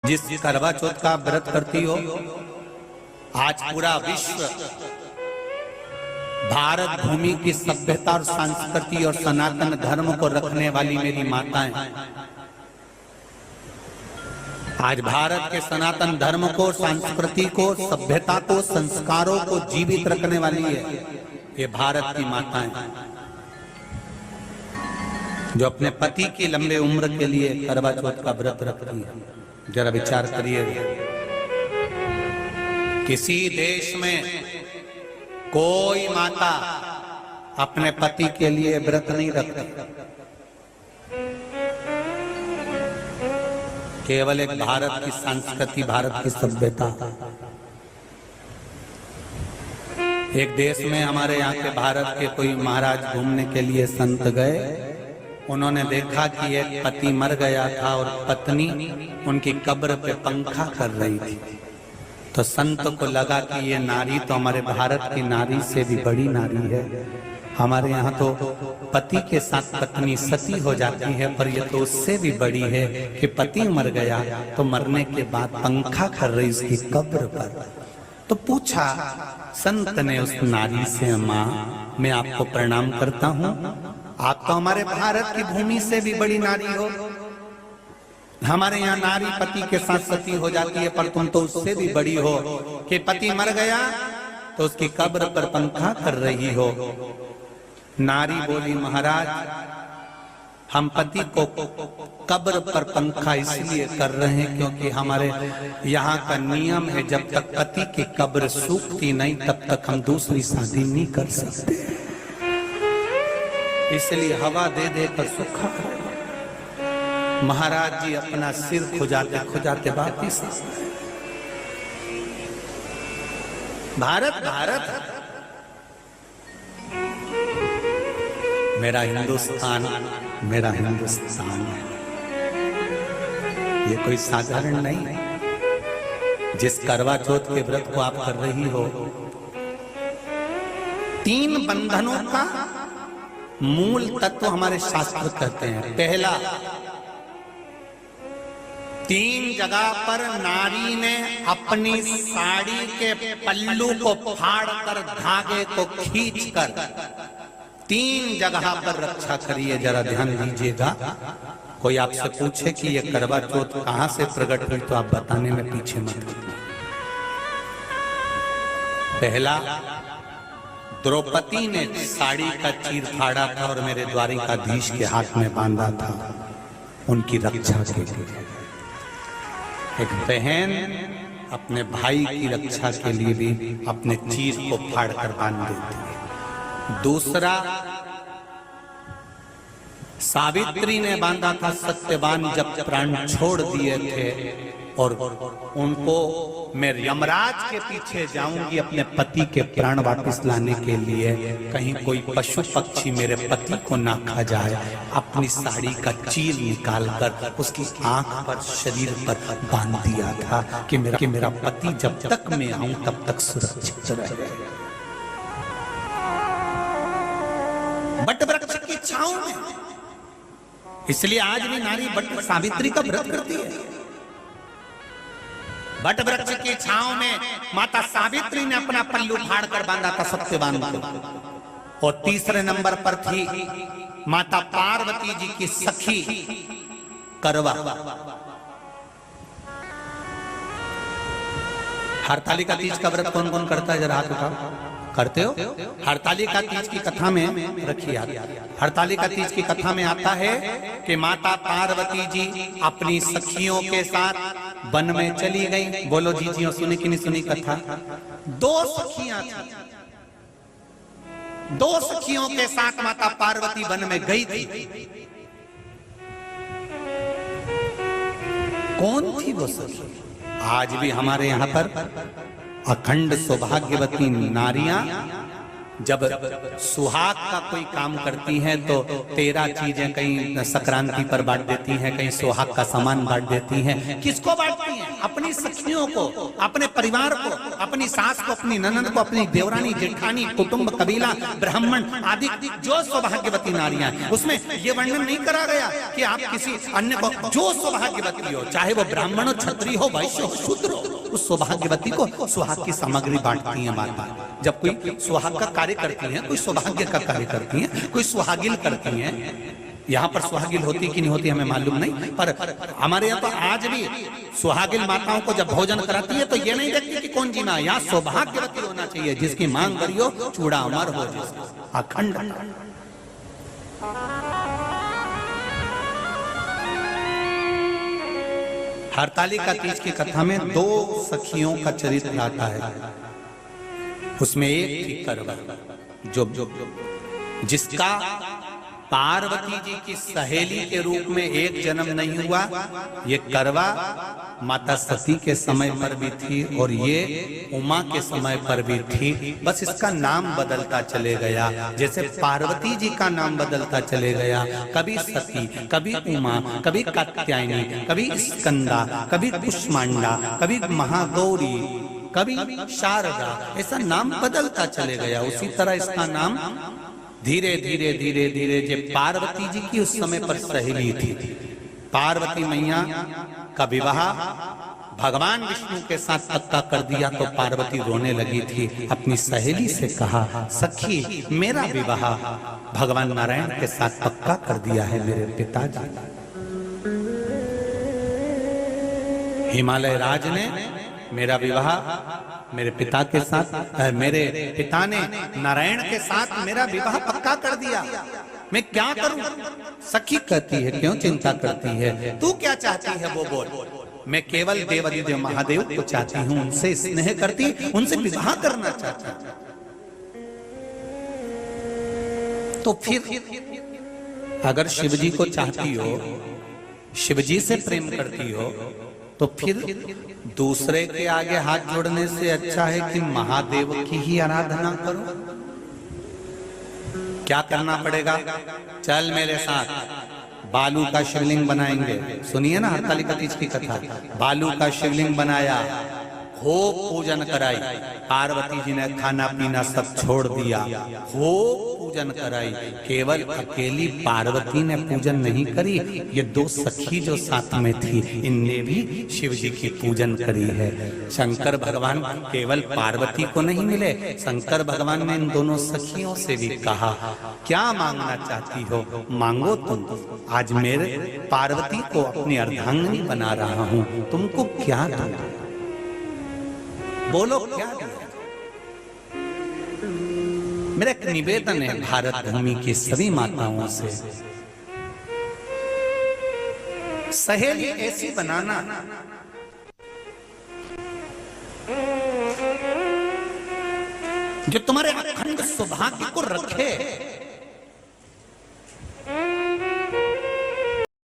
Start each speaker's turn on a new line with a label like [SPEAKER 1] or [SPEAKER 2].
[SPEAKER 1] जिस करवा चौथ का व्रत करती हो, आज पूरा विश्व भारत भूमि की सभ्यता और संस्कृति और सनातन धर्म को रखने वाली मेरी माताएं आज भारत के सनातन धर्म को, संस्कृति को, सभ्यता को, संस्कारों को जीवित रखने वाली है ये भारत की माताएं, जो अपने पति की लंबे उम्र के लिए करवा चौथ का व्रत रखती है। जरा विचार करिए, किसी देश में कोई माता अपने पति के लिए व्रत नहीं रखती, केवल एक भारत की संस्कृति, भारत की सभ्यता। एक देश में हमारे यहाँ के भारत के कोई महाराज घूमने के लिए संत गए, उन्होंने देखा कि एक पति मर गया था और पत्नी उनकी कब्र पे पंखा कर रही थी। तो संत को लगा कि ये नारी तो हमारे भारत की नारी से भी बड़ी नारी है। हमारे यहाँ तो पति के साथ पत्नी सती हो जाती है, पर यह तो उससे भी बड़ी है कि पति मर गया तो मरने के बाद पंखा कर रही उसकी कब्र पर। तो पूछा संत ने उस नारी से, माँ मैं आपको प्रणाम करता हूँ, आप तो हमारे भारत की भूमि से भी बड़ी नारी हो। हमारे यहाँ नारी पति के साथ सती हो जाती है, पर तुम तो उससे भी बड़ी हो कि पति मर गया तो उसकी कब्र पर पंखा कर रही हो। नारी बोली, महाराज हम पति को कब्र पर पंखा इसलिए कर रहे हैं क्योंकि हमारे यहाँ का नियम है, जब तक पति की कब्र सूखती नहीं तब तक हम दूसरी शादी नहीं कर सकते, इसलिए हवा दे दे कर सुखा। महाराज जी अपना सिर खुजाते खुजाते वापिस। भारत भारत मेरा हिंदुस्तान, मेरा हिंदुस्तान ये कोई साधारण नहीं। जिस करवा चौथ के व्रत को आप कर रही हो, 3 बंधनों का मूल तत्व हमारे शास्त्र कहते हैं। पहला, 3 जगह पर नारी ने अपनी साड़ी के पल्लू को फाड़कर, धागे को खींचकर 3 जगह पर रक्षा करिए। जरा ध्यान दीजिएगा, कोई आपसे पूछे कि ये करवा चौथ कहां से प्रकट हुई तो आप बताने में पीछे मत रहिए। पहला, द्रौपदी ने साड़ी का चीर फाड़ा था और मेरे द्वारिकाधीश के हाथ में बांधा था उनकी रक्षा के लिए। एक बहन अपने भाई की रक्षा के लिए भी अपने चीर को फाड़कर बांध देती है। दूसरा, सावित्री ने बांधा था, सत्यवान जब प्राण छोड़ दिए थे और उनको मैं यमराज के पीछे जाऊंगी अपने पति के प्राण वापस लाने के लिए, कहीं कोई पशु पक्षी मेरे पति को ना खा जाए, अपनी साड़ी का चीर निकालकर उसकी आंख पर, शरीर पर बांध दिया था कि मेरा पति जब तक मैं आऊं तब तक सुरक्षित रहे। बट वृक्ष की छांव में, इसलिए आज भी नारी बट सावित्री का व्रत करती है। बट वृक्ष की छांव में माता सावित्री ने अपना पल्लू फाड़कर बांधा था सत्यवान को। और तीसरे नंबर पर थी माता पार्वती जी की सखी करवा। हरतालिका तीज का व्रत कौन कौन करता है, जरा हाथ उठाओ। करते हो? हरतालिका तीज की कथा में रखिए। हरतालिका तीज की कथा में आता है कि माता पार्वती जी अपनी सखियों के साथ वन में चली गई। बोलो जीजियों, सुनी कि नहीं सुनी कथा? 2 सखियां थी, 2 सखियों के साथ माता पार्वती वन में गई थी। कौन थी वो सखी? आज भी हमारे यहाँ पर अखंड सौभाग्यवती नारियां जब सुहाग का कोई काम करती हैं तो 13 चीजें कहीं संक्रांति पर बांट देती हैं, कहीं सुहाग का सामान बांट देती हैं। किसको बांटती हैं? अपनी सखियों को, अपने परिवार को, अपनी सास को, अपनी ननद को, अपनी देवरानी, जेठानी, कुटुंब, कबीला, ब्राह्मण आदि जो सौभाग्यवती नारियां हैं। उसमें ये वर्णन नहीं करा गया कि आप किसी अन्य को, जो सौभाग्यवती हो, चाहे वो ब्राह्मण हो, क्षत्रिय हो, वैश्य हो, शूद्र हो, उस सौभाग्यवती को सुहाग की सामग्री बांटती हैं माता। जब कोई सुहाग का कार्य करती हैं, कोई सौभाग्य का कार्य करती हैं, कोई सुहागिल करती हैं। यहाँ पर सुहागिल होती कि नहीं होती हमें मालूम नहीं, पर हमारे यहाँ तो आज भी सुहागिल माताओं को जब भोजन कराती है तो ये नहीं देखती कि कौन जीना, यहाँ सौभाग्यवती होना चाहिए, जिसकी मांग करी हो, चूड़ा अमर हो, जिसका अखंड। हरतालिका तीज की कथा में 2 सखियों का चरित्र आता है। उसमें एक थी करवा, जो जिसका पार्वती जी की सहेली के रूप में एक जन्म नहीं हुआ। ये करवा माता सती के समय पर भी थी और ये उमा के समय पर भी थी, बस इसका नाम बदलता चले गया। जैसे पार्वती जी का नाम बदलता चले गया, कभी सती, कभी उमा, कभी कात्यायनी, कभी स्कंदा, कभी कुष्मांडा, कभी महागौरी, कभी शारदा, ऐसा नाम बदलता चले गया। उसी तरह इसका नाम धीरे धीरे धीरे धीरे, जो पार्वती जी की उस समय पर सहेली थी, पार्वती मैया का विवाह भगवान विष्णु के साथ पक्का कर दिया तो पार्वती रोने लगी थी। अपनी सहेली से कहा, सखी मेरा विवाह भगवान नारायण के साथ पक्का कर दिया है मेरे पिताजी। हिमालय राज ने मेरा विवाह मेरे पिता के साथ, मेरे पिता ने नारायण के साथ मेरा विवाह पक्का कर दिया, मैं क्या करूं? सखी कहती है, क्यों चिंता करती है, तू क्या चाहती है वो बोल। मैं केवल देवाधिदेव महादेव को चाहती हूं, उनसे स्नेह करती, उनसे विवाह करना चाहती। तो फिर अगर शिवजी को चाहती हो, शिवजी से प्रेम करती हो, तो फिर दूसरे के आगे हाथ जोड़ने से अच्छा है कि महादेव की ही आराधना करो। क्या करना पड़ेगा? चल मेरे साथ, बालू का शिवलिंग बनाएंगे। सुनिए ना हरतालिका तीज की कथा। बालू का शिवलिंग बनाया, खूब पूजन कराई, पार्वती जी ने खाना पीना सब छोड़ दिया, खूब पूजन कराई। केवल अकेली पार्वती ने पूजन नहीं करी, ये 2 सखी जो साथ में थी, इनने भी शिव जी की पूजन करी है। शंकर भगवान केवल पार्वती को नहीं मिले, शंकर भगवान ने इन दोनों सखियों से भी कहा, क्या मांगना चाहती हो मांगो तुम। आज मेरे पार्वती को अपनी अर्धांगिनी बना रहा हूं, तुमको क्या दूं? बोलो क्या दिया? मेरा एक निवेदन है भारत भूमि की सभी माताओं से, सहेली ऐसी बनाना जो तुम्हारे अखंड सौभाग्य को रखे।